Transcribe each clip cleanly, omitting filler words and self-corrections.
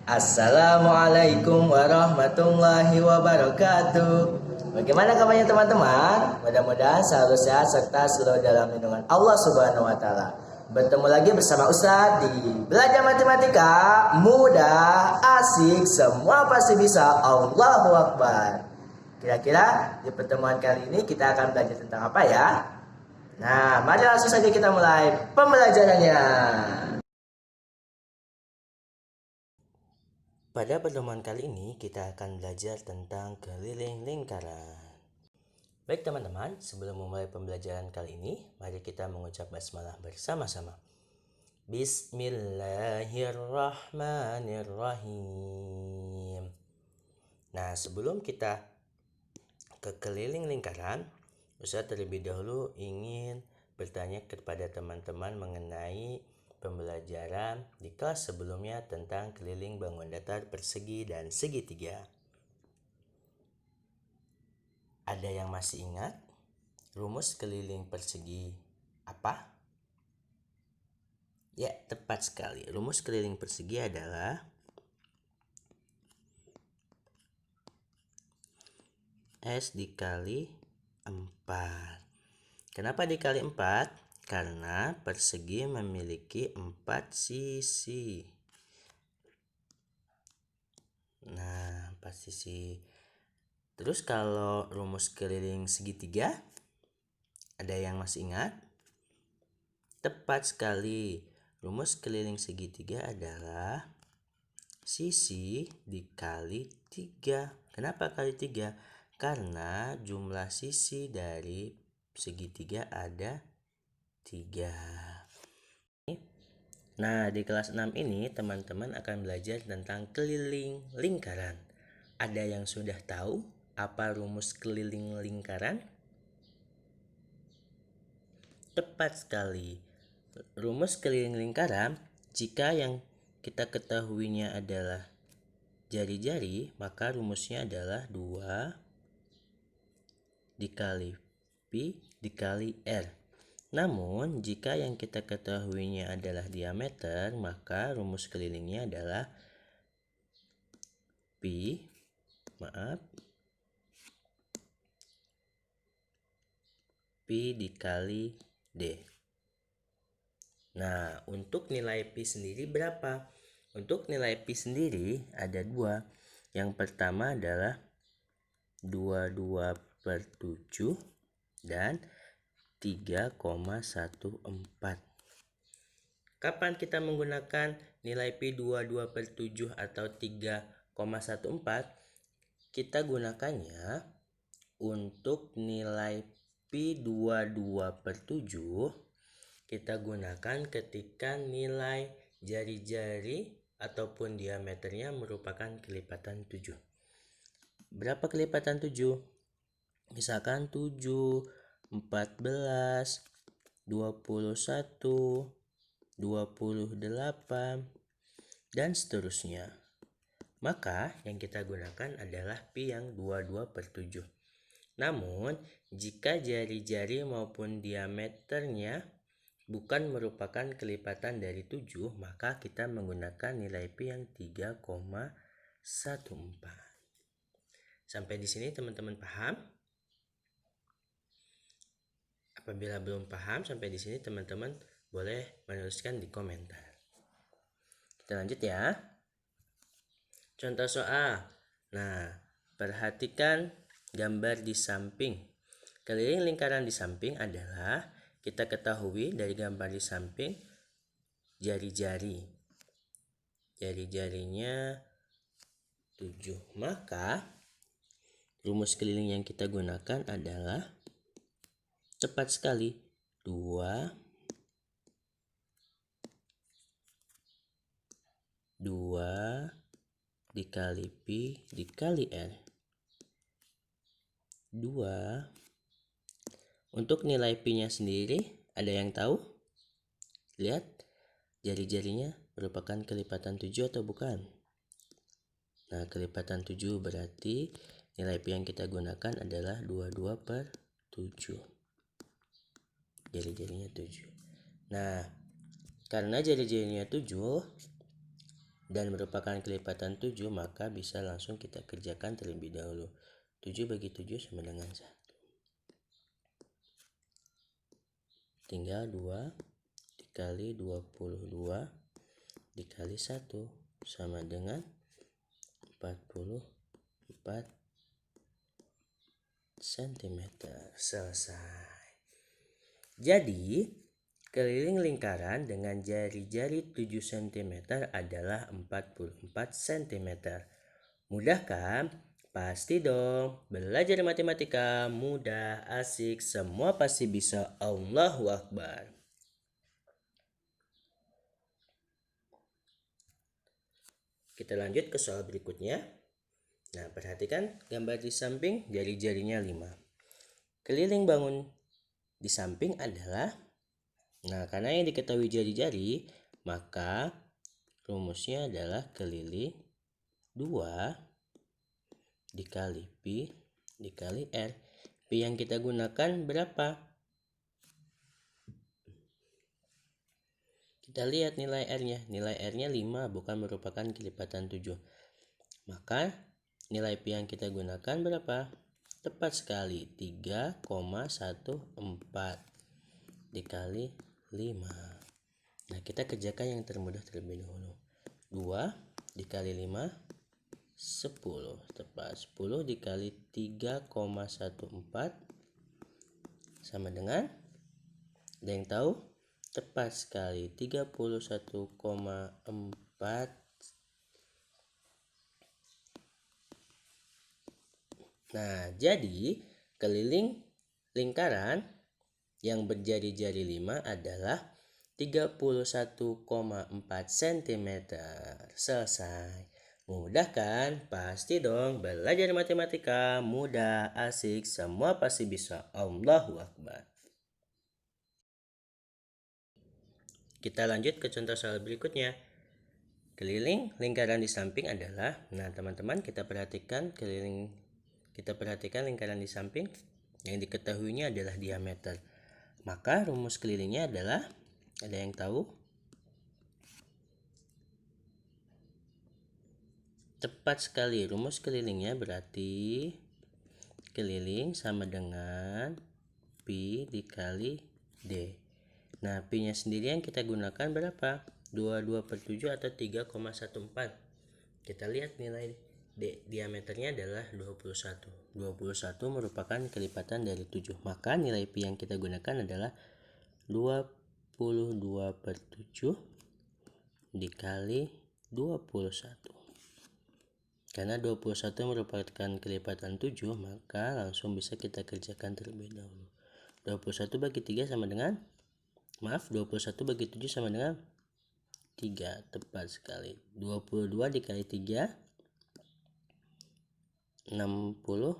Assalamualaikum warahmatullahi wabarakatuh. Bagaimana kabarnya teman-teman? Mudah-mudahan selalu sehat serta selalu dalam lindungan Allah Subhanahu wa taala. Bertemu lagi bersama Ustadz di Belajar Matematika mudah, asik, semua pasti bisa. Allahu Akbar. Kira-kira di pertemuan kali ini kita akan belajar tentang apa ya? Nah, mari langsung saja kita mulai pembelajarannya. Pada pertemuan kali ini kita akan belajar tentang keliling lingkaran. Baik teman-teman, sebelum memulai pembelajaran kali ini, mari kita mengucap basmalah bersama-sama. Bismillahirrahmanirrahim. Nah, sebelum kita ke keliling lingkaran, Ustaz terlebih dahulu ingin bertanya kepada teman-teman mengenai pembelajaran di kelas sebelumnya tentang keliling bangun datar persegi dan segitiga. Ada yang masih ingat rumus keliling persegi apa? Ya, tepat sekali. Rumus keliling persegi adalah S dikali 4. Kenapa dikali 4? Karena persegi memiliki 4 sisi. Nah, 4 sisi. Terus kalau rumus keliling segitiga, ada yang masih ingat? Tepat sekali. Rumus keliling segitiga adalah sisi dikali 3. Kenapa kali 3? Karena jumlah sisi dari segitiga ada 3. Nah, di kelas 6 ini teman-teman akan belajar tentang keliling lingkaran. Ada yang sudah tahu apa rumus keliling lingkaran? Tepat sekali. Rumus keliling lingkaran, jika yang kita ketahuinya adalah jari-jari, maka rumusnya adalah 2 dikali pi dikali r. Namun, jika yang kita ketahuinya adalah diameter, maka rumus kelilingnya adalah pi dikali d. Nah, untuk nilai pi sendiri berapa? Untuk nilai pi sendiri ada 2. Yang pertama adalah 22/7 dan 3,14. Kapan kita menggunakan nilai pi 22/7 atau 3,14? Kita gunakannya untuk nilai pi 22/7 kita gunakan ketika nilai jari-jari ataupun diameternya merupakan kelipatan 7. Berapa kelipatan 7? Misalkan 7, 14, 21, 28, dan seterusnya. Maka yang kita gunakan adalah pi yang 22/7. Namun, jika jari-jari maupun diameternya bukan merupakan kelipatan dari 7, maka kita menggunakan nilai pi yang 3,14. Sampai di sini teman-teman paham? Apabila belum paham sampai di sini, teman-teman boleh menuliskan di komentar. Kita lanjut ya. Contoh soal. Nah, perhatikan gambar di samping. Keliling lingkaran di samping adalah, kita ketahui dari gambar di samping, jari-jari. Jari-jarinya 7. Maka rumus keliling yang kita gunakan adalah cepat sekali 2 dikali pi dikali r. 2. Untuk nilai pi-nya sendiri, ada yang tahu? Lihat, jari-jarinya merupakan kelipatan 7 atau bukan? Nah, kelipatan 7 berarti nilai pi yang kita gunakan adalah 22/7. Jari-jarinya 7. Nah, karena jari-jarinya 7, dan merupakan kelipatan 7, maka bisa langsung kita kerjakan terlebih dahulu. 7 bagi 7 sama dengan 1. Tinggal 2 dikali 22 dikali 1 sama dengan 44 cm. Selesai. Jadi, keliling lingkaran dengan jari-jari 7 cm adalah 44 cm. Mudah kan? Pasti dong. Belajar matematika mudah, asik, semua pasti bisa. Allahu Akbar. Kita lanjut ke soal berikutnya. Nah, perhatikan gambar di samping jari-jarinya 5. Keliling bangun di samping adalah, nah karena yang diketahui jari-jari, maka rumusnya adalah keliling 2 dikali pi dikali r. Pi yang kita gunakan berapa? Kita lihat nilai r-nya. Nilai r-nya 5, bukan merupakan kelipatan 7. Maka nilai pi yang kita gunakan berapa? Tepat sekali, 3,14 dikali 5. Nah, kita kerjakan yang termudah terlebih dahulu. 2 dikali 5, 10. Tepat, 10 dikali 3,14 sama dengan, ada yang tahu? Tepat sekali, 31,4. Nah, jadi keliling lingkaran yang berjari-jari 5 adalah 31,4 cm. Selesai. Mudah kan? Pasti dong. Belajar matematika mudah, asik, semua pasti bisa. Allahu Akbar. Kita lanjut ke contoh soal berikutnya. Keliling lingkaran di samping adalah, nah teman-teman kita perhatikan lingkaran di samping yang diketahuinya adalah diameter. Maka rumus kelilingnya adalah, ada yang tahu? Tepat sekali, rumus kelilingnya berarti keliling sama dengan pi dikali d. Nah, pi-nya sendiri yang kita gunakan berapa? 22/7 atau 3,14. Kita lihat nilai D, diameternya adalah 21. 21 merupakan kelipatan dari 7. Maka nilai pi yang kita gunakan adalah 22/7 dikali 21. Karena 21 merupakan kelipatan 7, maka langsung bisa kita kerjakan terlebih dahulu. 21 bagi 3 sama dengan, 21 bagi 7 sama dengan 3. Tepat sekali. 22 dikali 3, 66.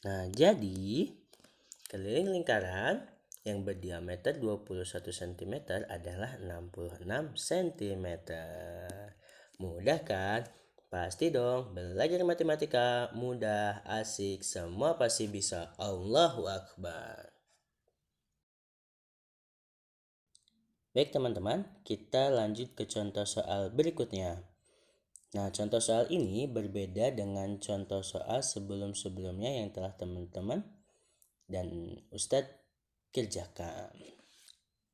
Nah, jadi keliling lingkaran yang berdiameter 21 cm adalah 66 cm. Mudah kan? Pasti dong. Belajar matematika mudah, asik, semua pasti bisa. Allahu Akbar. Baik teman-teman, kita lanjut ke contoh soal berikutnya. Nah, contoh soal ini berbeda dengan contoh soal sebelum-sebelumnya yang telah teman-teman dan Ustadz kerjakan.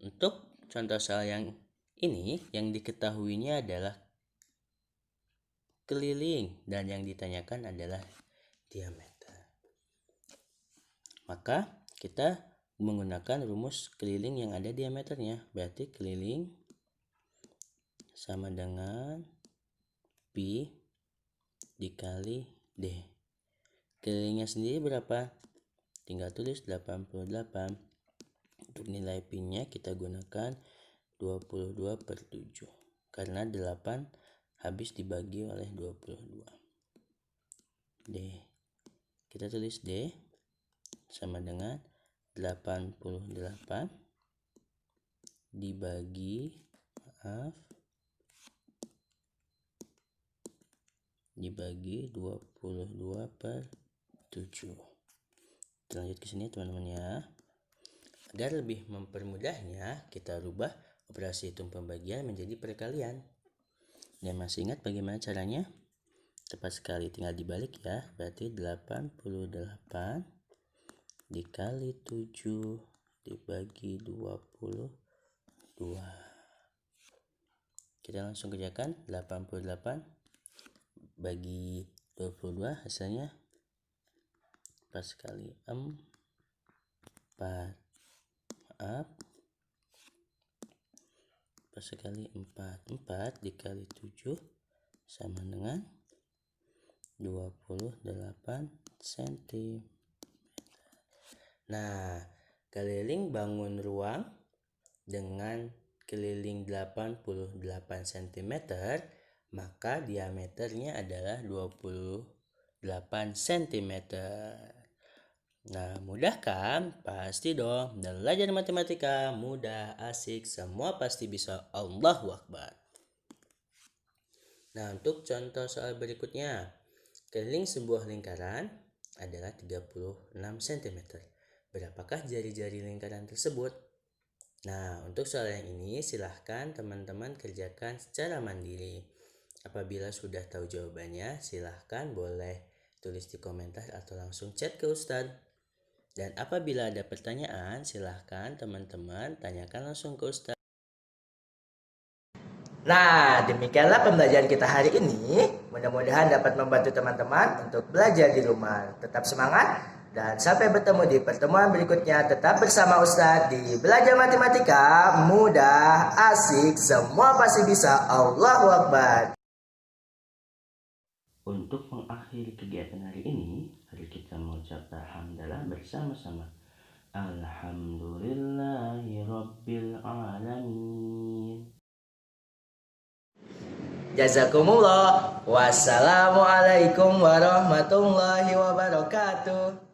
Untuk contoh soal yang ini, yang diketahuinya adalah keliling dan yang ditanyakan adalah diameter. Maka kita menggunakan rumus keliling yang ada diameternya. Berarti keliling sama dengan pi dikali d. Kelilingnya sendiri berapa? Tinggal tulis 88. Untuk nilai pi-nya kita gunakan 22/7. Karena 8 habis dibagi oleh 22. D. Kita tulis D sama dengan 88 dibagi dibagi 22/7. Kita lanjut ke sini teman-teman ya. Agar lebih mempermudahnya, kita rubah operasi hitung pembagian menjadi perkalian. Dan masih ingat bagaimana caranya? Tepat sekali, tinggal dibalik ya. Berarti 88 dikali 7 dibagi 22. Kita langsung kerjakan. 88 bagi 22 hasilnya pas sekali 4. Maaf, pas sekali 4 dikali 7 sama dengan 28 cm. Nah, keliling bangun ruang dengan keliling 88 cm, maka diameternya adalah 28 cm. Nah, mudah kan? Pasti dong. Dan belajar matematika mudah, asik, semua pasti bisa. Allahu Akbar. Nah, untuk contoh soal berikutnya. Keliling sebuah lingkaran adalah 36 cm. Berapakah jari-jari lingkaran tersebut? Nah, untuk soal yang ini silahkan teman-teman kerjakan secara mandiri. Apabila sudah tahu jawabannya, silahkan boleh tulis di komentar atau langsung chat ke Ustadz. Dan apabila ada pertanyaan, silahkan teman-teman tanyakan langsung ke Ustadz. Nah, demikianlah pembelajaran kita hari ini. Mudah-mudahan dapat membantu teman-teman untuk belajar di rumah. Tetap semangat dan sampai bertemu di pertemuan berikutnya. Tetap bersama Ustadz di Belajar Matematika mudah, asik, semua pasti bisa. Allahu Akbar. Untuk mengakhiri kegiatan hari ini, mari kita mengucapkan hamdalah bersama-sama. Alhamdulillahirabbil alamin. Jazakumullah. Wassalamualaikum warahmatullahi wabarakatuh.